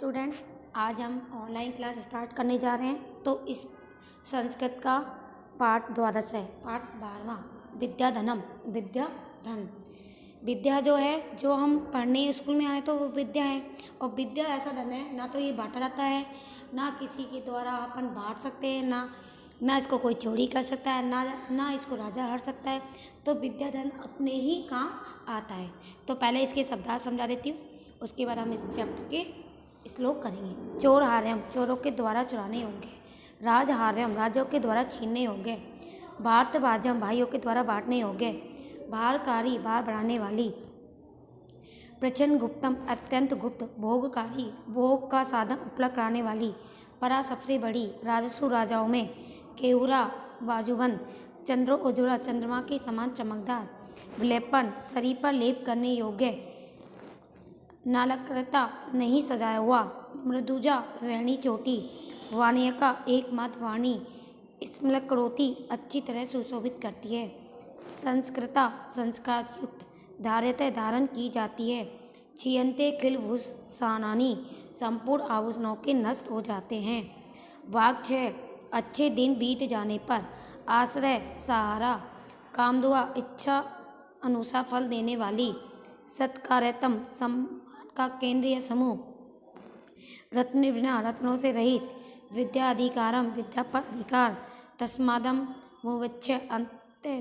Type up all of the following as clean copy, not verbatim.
Student, आज हम online class start करने जा रहे हैं। तो इस संस्कृत का पाठ द्वादश है, पाठ 12वां, विद्याधनम, विद्या धन। विद्या जो है, जो हम पढ़ने स्कूल में आए तो वो विद्या है। और विद्या ऐसा धन है, ना तो ये बांटा जाता है, ना किसी के द्वारा अपन बांट सकते हैं, ना इसको कोई चोरी कर सकता है, ना इसको राजा हर सकता है। तो विद्या धन अपने ही काम आता है। तो पहले इसके शब्दार्थ समझा देती हूँ, उसके बाद हम इस चैप्टर के श्लोक करेंगे। चोर हार्यम, चोरों के द्वारा चुराने योग्य। राज हार्यम, राजों के द्वारा छीनने योग्य। भारत भाजम, भाइयों के द्वारा बांटने योग्य। भारकारी, भार बढ़ाने वाली। प्रचंड गुप्तम, अत्यंत गुप्त। भोगकारी, भोग का साधन उपलब्ध कराने वाली। परा, सबसे बड़ी। राजसु, राजाओं में। केहुरा, बाजूबंद। चंद्र उज्ज्वला, चंद्रमा के समान चमकदार। विलेपन, शरीर पर लेप करने योग्य। नालकृता, नहीं सजाया हुआ। मृदुजा, वेणी चोटी। वाणियका, एकमात्र वाणी। स्मलकरोति, अच्छी तरह सुशोभित करती है। संस्कृता, संस्कार युक्त। धार्यतः, धारण की जाती है। छियंते किलभूषणानि, संपूर्ण आभूषणों के नष्ट हो जाते हैं। वाक्क्षय, अच्छे दिन बीत जाने पर। आश्रय, सहारा। कामदुआ, इच्छा अनुसार फल देने वाली। सत्कार्यतम, सम्मान का केंद्रीय समूह। रत्नविना, रत्नों से रहित। विद्या अधिकारम, विद्या पर अधिकार। तस्मादम मुवच्य, अंत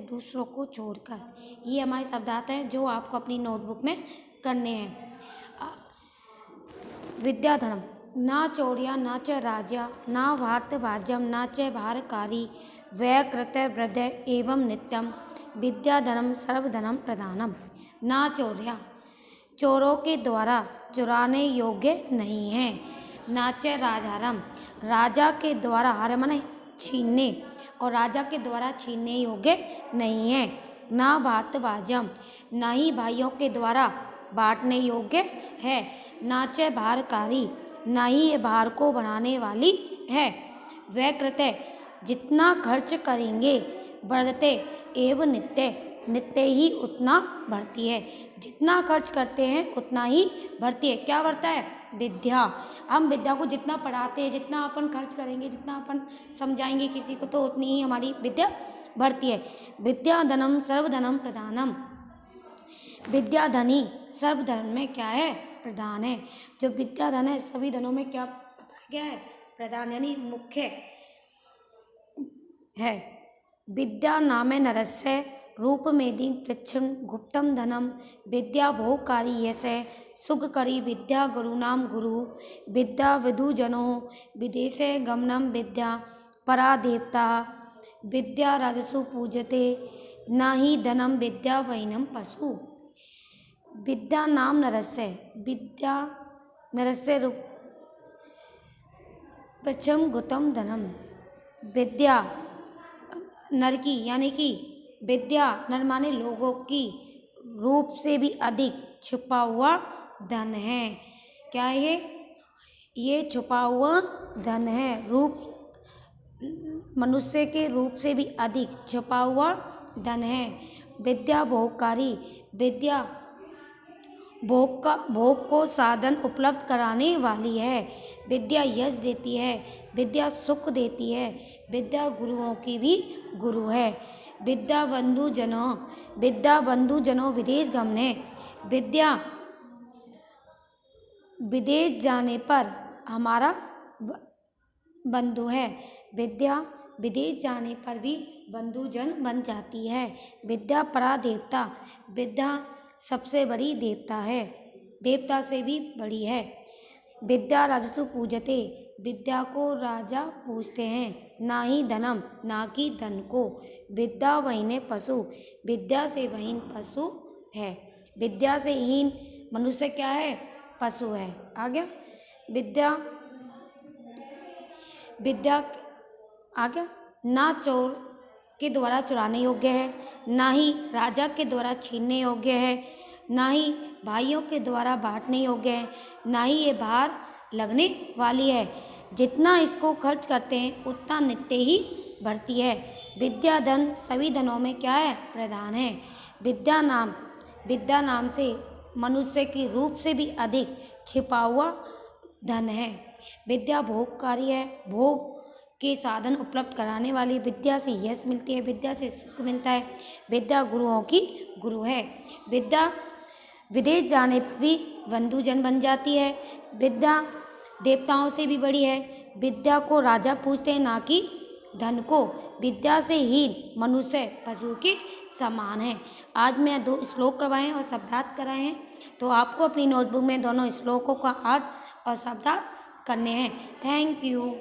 दूसरों को छोड़कर। ये हमारे शब्दार्थ हैं जो आपको अपनी नोटबुक में करने हैं। विद्याधनम, ना चौर्या, ना च राज्या, ना भारत भाज्यम, ना च भारकारी। व्यकृत वृद्ध एवं नित्यम। विद्याधनम सर्वधनम प्रधानम। ना चौर्या, चोरों के द्वारा चुराने योग्य नहीं है। नाच राजारम, राजा के द्वारा, हार माने छीनने, और राजा के द्वारा छीनने योग्य नहीं है। ना भारत भाजम, ना ही भाइयों के द्वारा बांटने योग्य है। नाच भारकारी, ना ही ये भार को बनाने वाली है। व्यकृत, जितना खर्च करेंगे। बढ़ते एवं नित्य, नित्य ही उतना बढ़ती है। जितना खर्च करते हैं उतना ही बढ़ती है। क्या बढ़ता है? विद्या। हम विद्या को जितना पढ़ाते हैं, जितना अपन खर्च करेंगे, जितना अपन समझाएंगे किसी को, तो उतनी ही हमारी विद्या बढ़ती है। विद्याधनम सर्वधनम प्रधानम। विद्याधन ही सर्वधन में क्या है? प्रधान है। जो विद्याधन है सभी धनों में क्या बताया गया है? प्रधान, यानी मुख्य है। विद्या नामे नरस्य रूप मेदि पृच्छम गुप्तम धनम। विद्या भोगकारी यसे सुखकरी। विद्या गुरुनाम गुरु। विद्या विदुजनो विदेशे गमनम। विद्या परा देवता। विद्या राजसु पूजते, न ही धनम विद्या वैनम पशु। विद्या नाम नरस्य, विद्या नरस्य रूप पृच्छम गुप्तम धनम। विद्या नर की, यानी कि विद्या नर माने लोगों की, रूप से भी अधिक छुपा हुआ धन है। क्या है ये? छुपा हुआ धन है। रूप, मनुष्य के रूप से भी अधिक छुपा हुआ धन है। विद्या भोगकारी, विद्या भोग को साधन उपलब्ध कराने वाली है। विद्या यश देती है। विद्या सुख देती है। विद्या गुरुओं की भी गुरु है। विद्या बंधु जनों विदेश गमने। विद्या विदेश जाने पर हमारा बंधु है। विद्या विदेश जाने पर भी बंधुजन बन जाती है। विद्या परा देवता, विद्या सबसे बड़ी देवता है, देवता से भी बड़ी है। विद्या राजसु पूजते, विद्या को राजा पूजते हैं। ना ही धनम, ना कि धन को। विद्या वहीने पशु, विद्या से वहीन पशु है। विद्या से हीन मनुष्य क्या है? पशु है। आ गया? विद्या आ गया। ना चोर के द्वारा चुराने योग्य है, ना ही राजा के द्वारा छीनने योग्य है, ना ही भाइयों के द्वारा बांटने योग्य है, ना ही ये भार लगने वाली है। जितना इसको खर्च करते हैं उतना नित्य ही बढ़ती है। विद्या धन सभी धनों में क्या है? प्रधान है। विद्या नाम से मनुष्य की रूप से भी अधिक छिपा हुआ धन है। विद्या भोगकारी है, भोग के साधन उपलब्ध कराने वाली। विद्या से यश मिलती है, विद्या से सुख मिलता है। विद्या गुरुओं की गुरु है। विद्या विदेश जाने पर भी बंधुजन बन जाती है। विद्या देवताओं से भी बड़ी है। विद्या को राजा पूजते हैं, ना कि धन को। विद्या से हीन मनुष्य पशु के समान है। आज मैं 2 श्लोक करवाए हैं और शब्दार्थ कराए हैं, तो आपको अपनी नोटबुक में दोनों श्लोकों का अर्थ और शब्दार्थ करने हैं। Thank you.